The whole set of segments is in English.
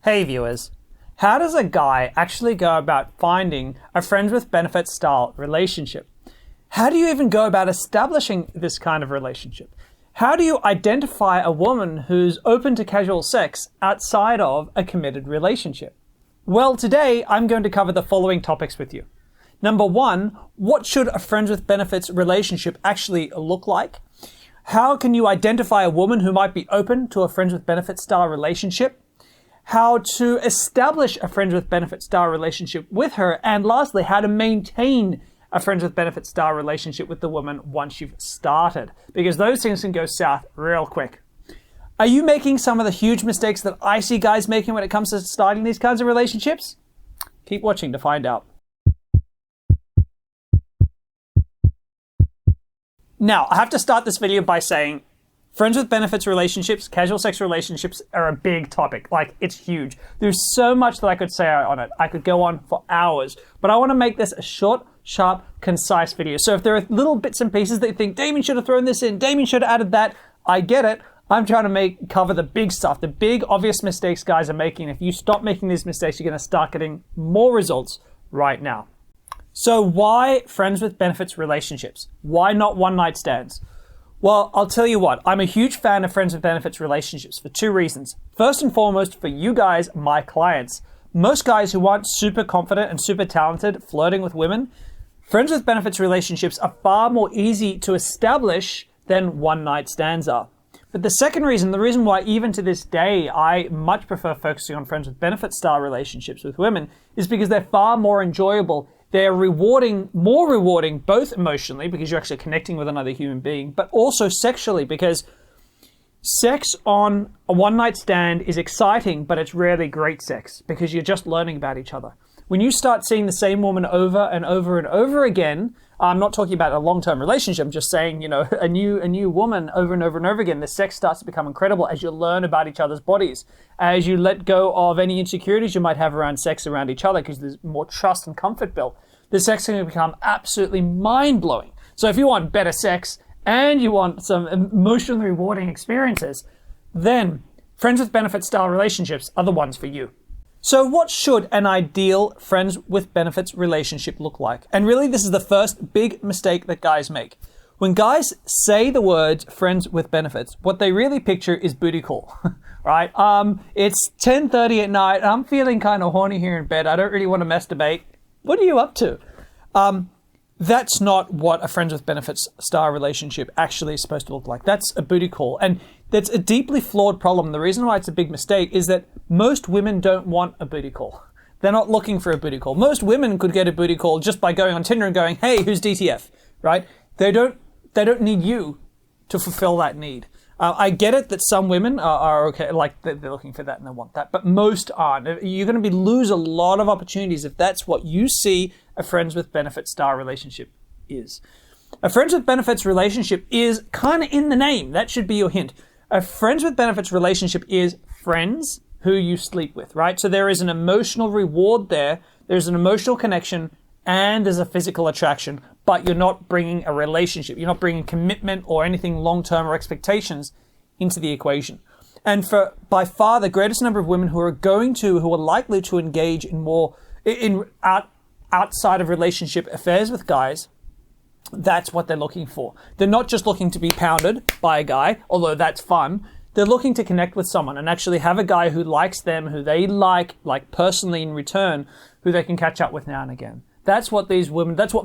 Hey viewers, how does a guy actually go about finding a friends with benefits style relationship? How do you even go about establishing this kind of relationship? How do you identify a woman who's open to casual sex outside of a committed relationship? Well, today I'm going to cover the following topics with you. Number one, what should a friends with benefits relationship actually look like? How can you identify a woman who might be open to a friends with benefits style relationship? How to establish a friends with benefits style relationship with her, and lastly, how to maintain a friends with benefits style relationship with the woman once you've started, because those things can go south real quick. Are you making some of the huge mistakes that I see guys making when it comes to starting these kinds of relationships? Keep watching to find out. Now, I have to start this video by saying friends with benefits relationships, casual sex relationships are a big topic. Like, it's huge. There's so much that I could say on it. I could go on for hours, but I want to make this a short, sharp, concise video. So if there are little bits and pieces that you think, Damien should have thrown this in, Damien should have added that, I get it. I'm trying to cover the big stuff, the big obvious mistakes guys are making. If you stop making these mistakes, you're going to start getting more results right now. So why friends with benefits relationships? Why not one night stands? Well, I'll tell you what, I'm a huge fan of friends with benefits relationships for two reasons. First and foremost, for you guys, my clients. Most guys who aren't super confident and super talented flirting with women, friends with benefits relationships are far more easy to establish than one night stands are. But the second reason, the reason why even to this day I much prefer focusing on friends with benefits style relationships with women is because they're far more enjoyable. They're more rewarding, both emotionally, because you're actually connecting with another human being, but also sexually, because sex on a one-night stand is exciting, but it's rarely great sex, because you're just learning about each other. When you start seeing the same woman over and over and over again, I'm not talking about a long-term relationship, I'm just saying, a new woman over and over and over again, the sex starts to become incredible as you learn about each other's bodies, as you let go of any insecurities you might have around sex around each other, because there's more trust and comfort built. The sex can become absolutely mind-blowing. So if you want better sex and you want some emotionally rewarding experiences, then friends with benefits style relationships are the ones for you. So what should an ideal friends with benefits relationship look like? And really, this is the first big mistake that guys make. When guys say the words friends with benefits, what they really picture is booty call, right? It's 10:30 at night. I'm feeling kind of horny here in bed. I don't really want to masturbate. What are you up to? That's not what a friends with benefits style relationship actually is supposed to look like. That's a booty call. And that's a deeply flawed problem. The reason why it's a big mistake is that most women don't want a booty call. They're not looking for a booty call. Most women could get a booty call just by going on Tinder and going, hey, who's DTF, right? They don't need you to fulfill that need. I get it that some women are okay, like they're looking for that and they want that, but most aren't. You're going to lose a lot of opportunities if that's what you see a friends with benefits style relationship is. A friends with benefits relationship is kind of in the name. That should be your hint. A friends with benefits relationship is friends who you sleep with, right? So there is an emotional reward there. There's an emotional connection and there's a physical attraction, but you're not bringing a relationship. You're not bringing commitment or anything long-term or expectations into the equation. And for by far the greatest number of women who are likely to engage in outside of relationship affairs with guys, that's what they're looking for. They're not just looking to be pounded by a guy, although that's fun. They're looking to connect with someone and actually have a guy who likes them, who they like personally in return, who they can catch up with now and again. That's what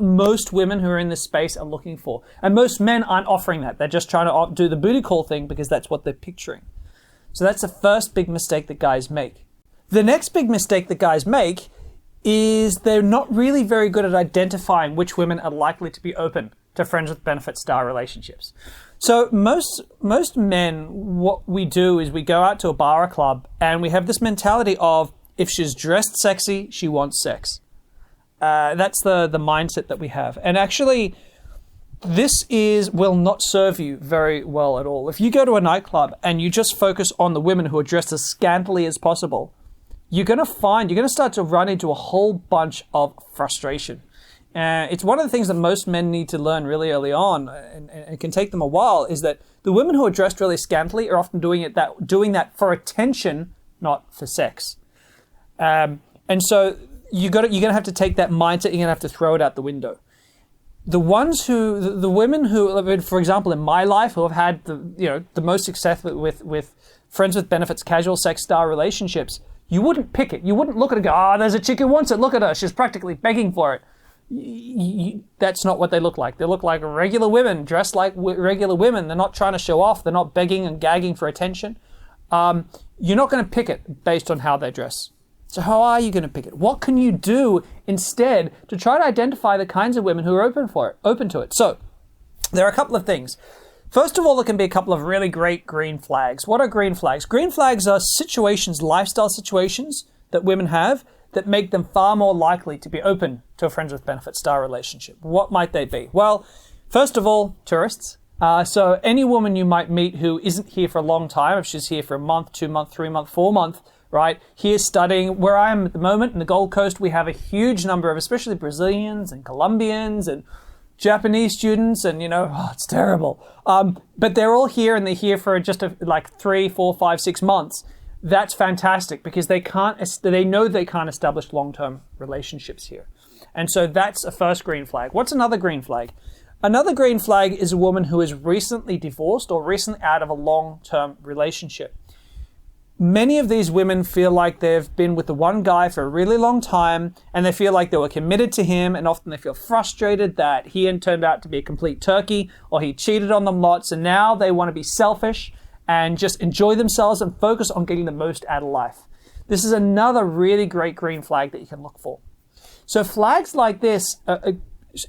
most women who are in this space are looking for. And most men aren't offering that. They're just trying to do the booty call thing because that's what they're picturing. So that's the first big mistake that guys make. The next big mistake that guys make is they're not really very good at identifying which women are likely to be open to friends with benefits style relationships. So most men, what we do is we go out to a bar or club and we have this mentality of if she's dressed sexy, she wants sex. That's the mindset that we have. And actually, this will not serve you very well at all. If you go to a nightclub and you just focus on the women who are dressed as scantily as possible, you're going to start to run into a whole bunch of frustration. It's one of the things that most men need to learn really early on, and it can take them a while, is that the women who are dressed really scantily are often doing that for attention, not for sex. And so you're gonna have to take that mindset. You're gonna have to throw it out the window. The women who, for example, in my life, who have had the most success with friends with benefits, casual sex style relationships, you wouldn't pick it. You wouldn't look at it and go, there's a chick who wants it. Look at her. She's practically begging for it. That's not what they look like. They look like regular women, dressed like regular women. They're not trying to show off. They're not begging and gagging for attention. You're not going to pick it based on how they dress. So how are you going to pick it? What can you do instead to try to identify the kinds of women who are open to it? So there are a couple of things. First of all, there can be a couple of really great green flags. What are green flags? Green flags are situations, lifestyle situations that women have that make them far more likely to be open to a friends with benefits style relationship. What might they be? Well, first of all, tourists. So any woman you might meet who isn't here for a long time, if she's here for a month, 2 month, 3 month, 4 month, right, here studying. Where I am at the moment in the Gold Coast, we have a huge number of especially Brazilians and Colombians and Japanese students, and it's terrible. But they're all here, and they're here for just like 3, 4, 5, 6 months. That's fantastic because they know they can't establish long-term relationships here. And so that's a first green flag. What's another green flag? Another green flag is a woman who is recently divorced or recently out of a long-term relationship. Many of these women feel like they've been with the one guy for a really long time, and they feel like they were committed to him, and often they feel frustrated that he had turned out to be a complete turkey, or he cheated on them lots, and now they want to be selfish and just enjoy themselves and focus on getting the most out of life. This is another really great green flag that you can look for. So flags like this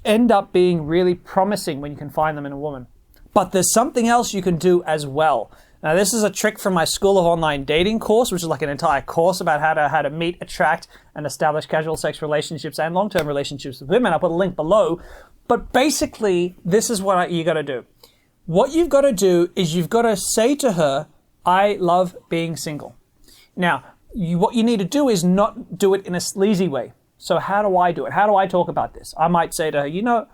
end up being really promising when you can find them in a woman. But there's something else you can do as well. Now, this is a trick from my School of Online Dating course, which is like an entire course about how to meet, attract, and establish casual sex relationships and long-term relationships with women. I'll put a link below. But basically, this is what you got to do. What you've got to do is you've got to say to her, I love being single. Now, what you need to do is not do it in a sleazy way. So how do I do it? How do I talk about this? I might say to her,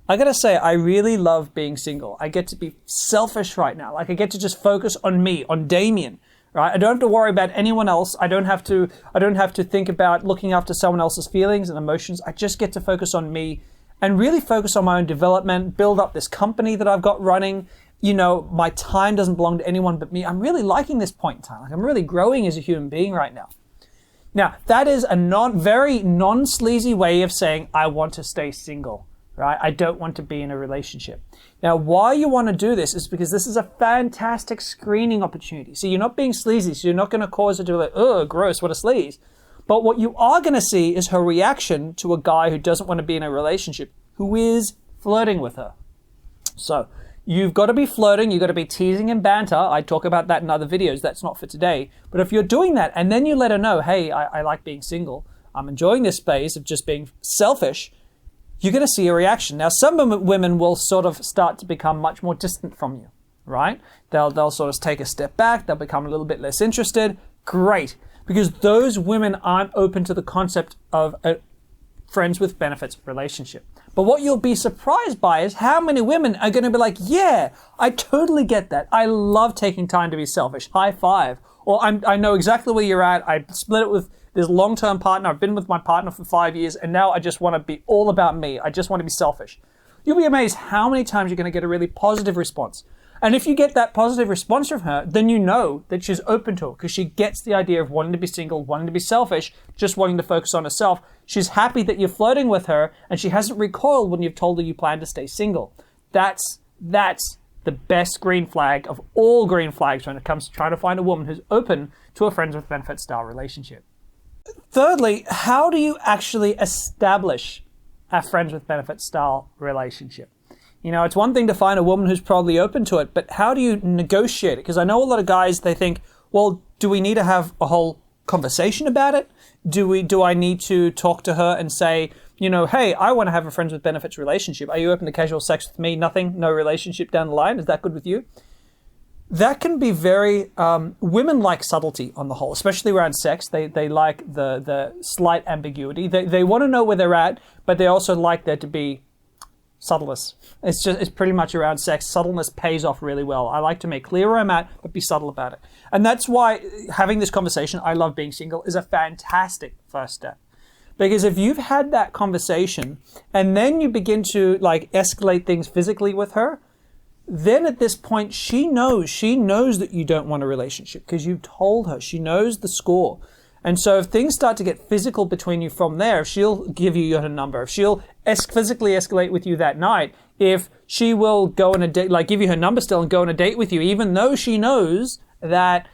I gotta say, I really love being single. I get to be selfish right now. Like I get to just focus on me, on Damien, right? I don't have to worry about anyone else. I don't have to think about looking after someone else's feelings and emotions. I just get to focus on me and really focus on my own development, build up this company that I've got running. My time doesn't belong to anyone but me. I'm really liking this point in time. Like I'm really growing as a human being right now. Now, that is a very non-sleazy way of saying, I want to stay single. Right? I don't want to be in a relationship. Now, why you want to do this is because this is a fantastic screening opportunity. So you're not being sleazy, so you're not going to cause her to be like, oh, gross, what a sleaze. But what you are going to see is her reaction to a guy who doesn't want to be in a relationship, who is flirting with her. So you've got to be flirting, you've got to be teasing and banter. I talk about that in other videos, that's not for today. But if you're doing that and then you let her know, hey, I like being single, I'm enjoying this phase of just being selfish, you're going to see a reaction. Now, some women will sort of start to become much more distant from you, right? They'll sort of take a step back. They'll become a little bit less interested. Great, because those women aren't open to the concept of a friends with benefits relationship. But what you'll be surprised by is how many women are going to be like, yeah, I totally get that. I love taking time to be selfish. High five. Or I know exactly where you're at. I split it with this long-term partner. I've been with my partner for 5 years, and now I just want to be all about me. I just want to be selfish. You'll be amazed how many times you're going to get a really positive response. And if you get that positive response from her, then you know that she's open to it because she gets the idea of wanting to be single, wanting to be selfish, just wanting to focus on herself. She's happy that you're flirting with her, and she hasn't recoiled when you've told her you plan to stay single. That's the best green flag of all green flags when it comes to trying to find a woman who's open to a friends with benefits style relationship. Thirdly, how do you actually establish a friends with benefits style relationship? It's one thing to find a woman who's probably open to it, but how do you negotiate it? Because I know a lot of guys, they think, well, do we need to have a whole conversation about it? Do I need to talk to her and say, hey, I want to have a friends with benefits relationship. Are you open to casual sex with me? Nothing, no relationship down the line. Is that good with you? That can be very, women like subtlety on the whole, especially around sex. They like the slight ambiguity. They want to know where they're at, but they also like there to be Subtleness. It's pretty much around sex. Subtleness pays off really well. I like to make clear where I'm at, but be subtle about it. And that's why having this conversation, I love being single, is a fantastic first step. Because if you've had that conversation and then you begin to like escalate things physically with her, then at this point she knows that you don't want a relationship because you've told her. She knows the score. And so if things start to get physical between you from there, if she'll give you her number, if she'll physically escalate with you that night, if she will go on a date, like give you her number still and go on a date with you, even though she knows that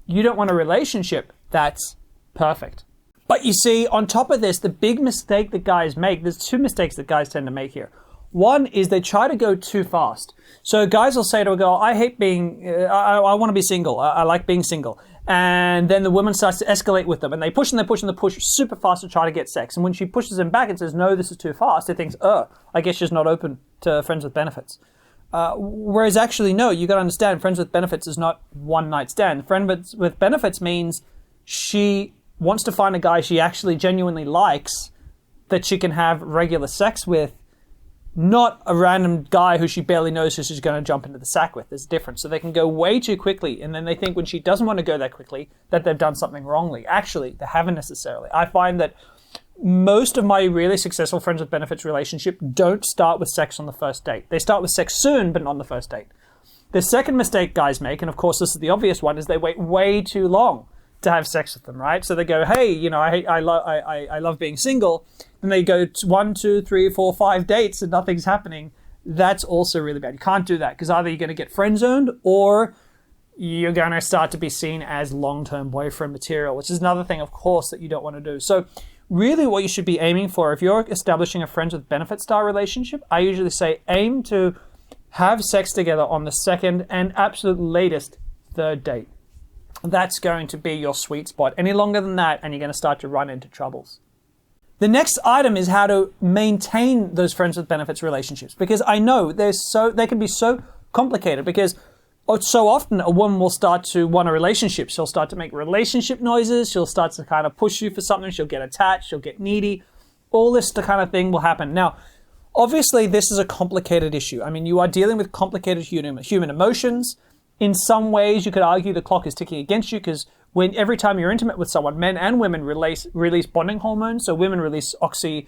you don't want a relationship, that's perfect. But you see, on top of this, the big mistake that guys make, there's two mistakes that guys tend to make here. One is they try to go too fast. So guys will say to a girl, I hate being, I want to be single. I like being single. And then the woman starts to escalate with them and they push and they push and they push super fast to try to get sex. And when she pushes him back and says, no, this is too fast, he thinks, I guess she's not open to friends with benefits. Whereas actually, no, you got to understand, friends with benefits is not one night stand. Friends with benefits means she wants to find a guy she actually genuinely likes that she can have regular sex with, not a random guy who she barely knows who she's going to jump into the sack with. There's a difference. So they can go way too quickly, and then they think when she doesn't want to go that quickly that they've done something wrongly. Actually, they haven't necessarily. I find that most of my really successful friends with benefits relationship don't start with sex on the first date. They start with sex soon, but not on the first date. The second mistake guys make, and of course this is the obvious one, is they wait way too long to have sex with them, right? So they go, hey, I love being single. And they go 1, 2, 3, 4, 5 dates and nothing's happening. That's also really bad. You can't do that because either you're going to get friend zoned or you're going to start to be seen as long-term boyfriend material, which is another thing, of course, that you don't want to do. So really what you should be aiming for, if you're establishing a friends with benefit style relationship, I usually say aim to have sex together on the second and absolute latest third date. That's going to be your sweet spot. Any longer than that, and you're going to start to run into troubles. The next item is how to maintain those friends with benefits relationships, because I know they can be so complicated, because so often a woman will start to want a relationship. She'll start to make relationship noises. She'll start to kind of push you for something. She'll get attached. She'll get needy. All this kind of thing will happen. Now, obviously, this is a complicated issue. I mean, you are dealing with complicated human emotions. In some ways, you could argue the clock is ticking against you because every time you're intimate with someone, men and women release bonding hormones. So women release oxytocin,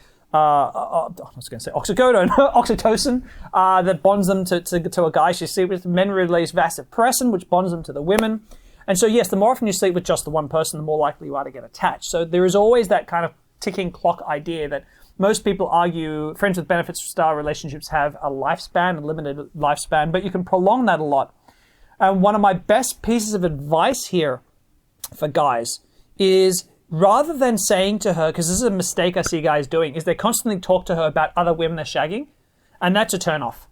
that bonds them to a guy she sleeps with. Men release vasopressin, which bonds them to the women. And so, yes, the more often you sleep with just the one person, the more likely you are to get attached. So there is always that kind of ticking clock idea that most people argue friends with benefits style relationships have a lifespan, a limited lifespan, but you can prolong that a lot. And one of my best pieces of advice here for guys is, rather than saying to her, because this is a mistake I see guys doing, is they constantly talk to her about other women they're shagging, and that's a turn off.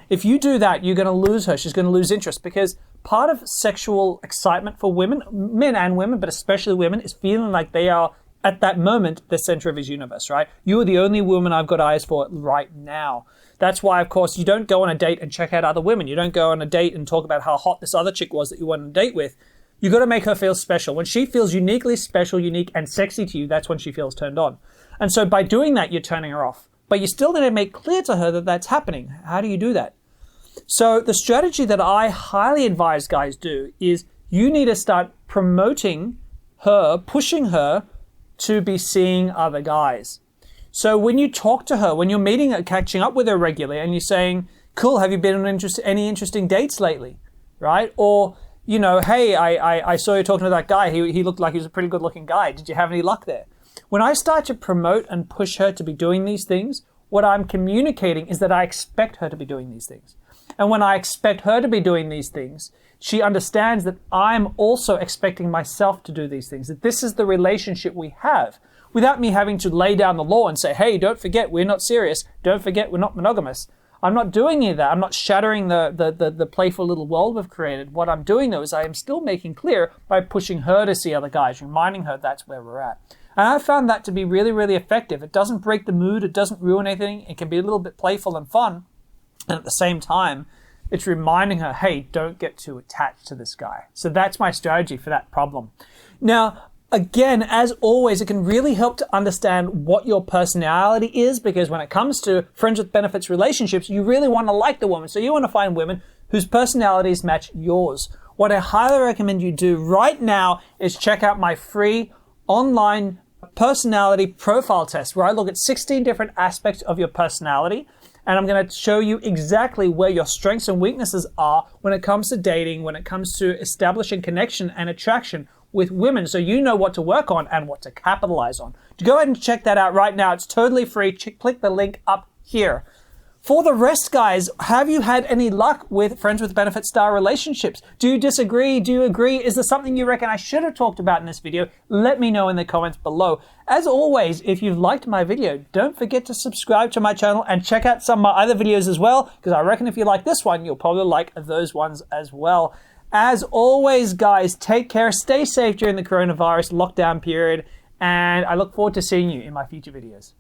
If you do that, you're going to lose her. She's going to lose interest, because part of sexual excitement for women, men and women, but especially women, is feeling like they are, at that moment, the center of his universe, right? You are the only woman I've got eyes for right now. That's why, of course, you don't go on a date and check out other women. You don't go on a date and talk about how hot this other chick was that you went on a date with. You got to make her feel special. When she feels uniquely special, unique, and sexy to you, that's when she feels turned on. And so by doing that, you're turning her off. But you still need to make clear to her that that's happening. How do you do that? So the strategy that I highly advise guys do is you need to start promoting her, pushing her to be seeing other guys. So when you talk to her, when you're meeting her, catching up with her regularly, and you're saying, cool, have you been on any interesting dates lately, right? Or, hey, I saw you talking to that guy. He looked like he was a pretty good looking guy. Did you have any luck there? When I start to promote and push her to be doing these things, what I'm communicating is that I expect her to be doing these things. And when I expect her to be doing these things, she understands that I'm also expecting myself to do these things, that this is the relationship we have, without me having to lay down the law and say, hey, don't forget, we're not serious. Don't forget, we're not monogamous. I'm not doing any of that. I'm not shattering the playful little world we've created. What I'm doing, though, is I am still making clear by pushing her to see other guys, reminding her that's where we're at. And I found that to be really, really effective. It doesn't break the mood. It doesn't ruin anything. It can be a little bit playful and fun. And at the same time, it's reminding her, hey, don't get too attached to this guy. So that's my strategy for that problem. Now, Again, as always, it can really help to understand what your personality is, because when it comes to friends with benefits relationships, you really want to like the woman. So you want to find women whose personalities match yours. What I highly recommend you do right now is check out my free online personality profile test, where I look at 16 different aspects of your personality. And I'm going to show you exactly where your strengths and weaknesses are when it comes to dating, when it comes to establishing connection and attraction with women, so you know what to work on and what to capitalize on. To go ahead and check that out right now. It's totally free. Click the link up here. For the rest, guys, have you had any luck with friends with benefit style relationships? Do you disagree? Do you agree? Is there something you reckon I should have talked about in this video? Let me know in the comments below. As always, if you've liked my video, don't forget to subscribe to my channel and check out some of my other videos as well, because I reckon if you like this one, you'll probably like those ones as well. As always, guys, take care, stay safe during the coronavirus lockdown period, and I look forward to seeing you in my future videos.